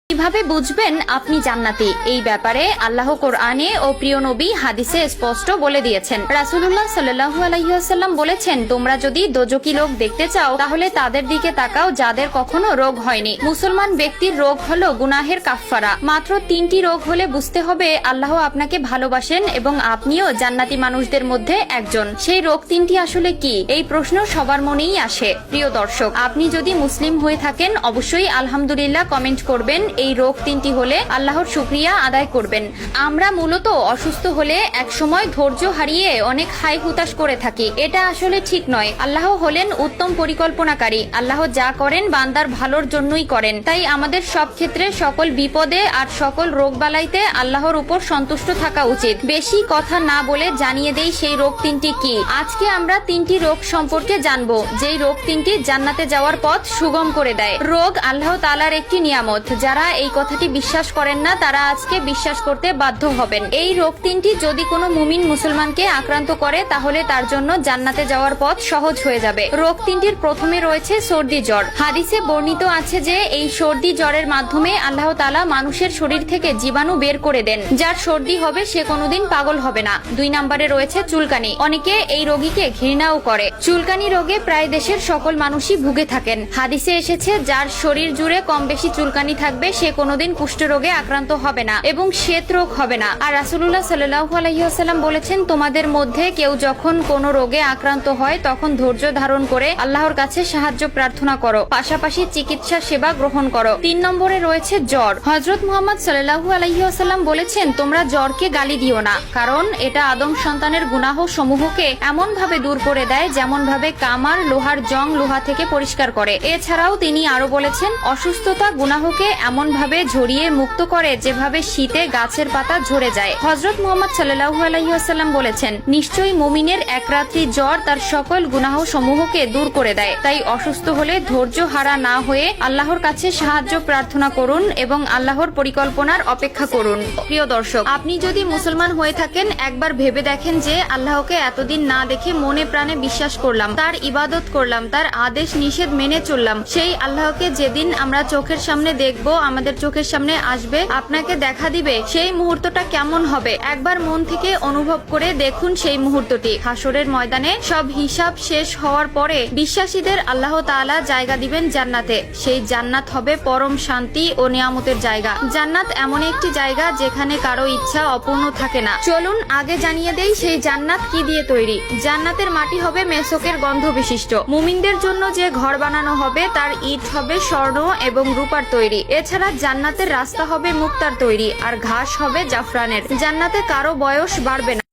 কিভাবে বুঝবেন আপনি জান্নাতি? এই ব্যাপারে আল্লাহ কোরআনে ও প্রিয় নবী হাদিসে স্পষ্ট বলে দিয়েছেন। রাসূলুল্লাহ সাল্লাল্লাহু আলাইহি ওয়াসাল্লাম বলেছেন, তোমরা যদি দোজকি লোক দেখতে চাও তাহলে তাদের দিকে তাকাও যাদের কখনো রোগ হয়নি। মুসলমান ব্যক্তির রোগ হলো গুনাহের কাফফারা। মাত্র 3টি রোগ হলে বুঝতে হবে আল্লাহ আপনাকে ভালোবাসেন এবং আপনিও জান্নাতি মানুষদের মধ্যে একজন। সেই রোগ 3টি আসলে কি? এই প্রশ্ন সবার মনেই আসে। প্রিয় দর্শক, আপনি যদি মুসলিম হয়ে থাকেন অবশ্যই আলহামদুলিল্লাহ কমেন্ট করবেন। এই রোগ 3টি হলে আল্লাহর শুকরিয়া আদায় করবেন। আমরা মূলত অসুস্থ হলে একসময় ধৈর্য হারিয়ে অনেক হাই হুতাশ করে থাকি। এটা আসলে ঠিক নয়। আল্লাহ হলেন উত্তম পরিকল্পনাকারী। আল্লাহ যা করেন বান্দার ভালোর জন্যই করেন। তাই আমাদের সব ক্ষেত্রে সকল বিপদে আর সকল রোগবালাইতে আল্লাহর উপর সন্তুষ্ট থাকা উচিত। বেশি কথা না বলে জানিয়ে দেই সেই রোগ 3টি কি। আজকে আমরা 3টি রোগ সম্পর্কে জানবো, যেই রোগ 3টি জান্নাতে যাওয়ার পথ সুগম করে দেয়। রোগ আল্লাহ তাআলার একটি নিয়ামত। যারা এই কথাটি বিশ্বাস করেন না তারা আজকে বিশ্বাস করতে বাধ্য হবেন। এই রোগ 3টি যদি কোনো মুমিন মুসলমানকে আক্রান্ত করে তাহলে তার জন্য জান্নাতে যাওয়ার পথ সহজ হয়ে যাবে। রোগ 3টির প্রথমে রয়েছে সর্দি জ্বর। হাদিসে বর্ণিত আছে যে এই সর্দি জ্বরের মাধ্যমে আল্লাহ তাআলা মানুষের শরীর থেকে জীবাণু বের করে দেন। যার সর্দি হবে সে কোনোদিন পাগল হবে না। 2 নম্বরে রয়েছে চুলকানি। অনেকে এই রোগীকে ঘৃণাও করে। চুলকানি রোগে প্রায় দেশের সকল মানুষই ভুগে থাকেন। হাদিসে এসেছে যার শরীর জুড়ে কম বেশি চুলকানি থাকবে সে কোনোদিন কুষ্ঠরোগে আক্রান্ত হবে না এবং শ্বেত রোগ হবে না। আর রাসূলুল্লাহ সাল্লাল্লাহু আলাইহি ওয়াসাল্লাম বলেছেন, তোমাদের মধ্যে কেউ যখন কোনো রোগে আক্রান্ত হয় তখন ধৈর্য ধারণ করে আল্লাহর কাছে সাহায্য প্রার্থনা করো, পাশাপাশি চিকিৎসা সেবা গ্রহণ করো। 3 নম্বরে রয়েছে জ্বর। হযরত মুহাম্মদ সাল্লাল্লাহু আলাইহি ওয়াসাল্লাম বলেছেন, তোমরা জ্বরকে গালি দিও না, কারণ এটা আদম সন্তানের গুনাহ সমূহকে এমন ভাবে দূর করে দেয় যেমন ভাবে কামার লোহার জং লোহা থেকে পরিষ্কার করে। এছাড়াও তিনি আরো বলেছেন, অসুস্থতা গুনাহকে এমন ভাবে ঝরিয়ে মুক্ত করে যেভাবে শীতে গাছের পাতা ঝরে যায়। হযরত মুহাম্মদ সাল্লাল্লাহু আলাইহি ওয়াসাল্লাম বলেছেন, নিশ্চয়ই মুমিনের এক রাত্রি জ্বর তার সকল গুনাহ সমূহকে দূর করে দেয়। তাই অসুস্থ হলে ধৈর্য হারা না হয়ে আল্লাহর কাছে সাহায্য প্রার্থনা করুন এবং আল্লাহর পরিকল্পনার অপেক্ষা করুন। প্রিয় দর্শক, আপনি যদি মুসলমান হয়ে থাকেন একবার ভেবে দেখেন যে আল্লাহকে এতদিন না দেখে মনে প্রাণে বিশ্বাস করলাম, তার ইবাদত করলাম, তার আদেশ নিষেধ মেনে চললাম। সেই আল্লাহকে যেদিন আমরা চোখের সামনে দেখব, আমাদের চোখের সামনে আসবে, আপনাকে দেখা দিবে, সেই মুহূর্তটা কেমন হবে একবার মন থেকে অনুভব করে দেখুন। সেই মুহূর্তটি হাসরের ময়দানে সব হিসাব শেষ হওয়ার পরে বিশ্বাসীদের আল্লাহ তাআলা জায়গা দিবেন জান্নাতে। সেই জান্নাত হবে পরম শান্তি ও নিয়ামতের জায়গা। জান্নাত এমন একটি জায়গা যেখানে কারো ইচ্ছা অপূর্ণ থাকে না। চলুন আগে জানিয়ে দেই সেই জান্নাত কি দিয়ে তৈরি। জান্নাতের মাটি হবে মেসকের গন্ধ বিশিষ্ট। মুমিনদের জন্য যে ঘর বানানো হবে তার ইট হবে স্বর্ণ এবং রূপার তৈরি। এছাড়া জান্নাতের রাস্তা হবে মুক্তার তৈরি আর ঘাস হবে জাফরানের। জান্নাতে কারো বয়স বাড়বে না।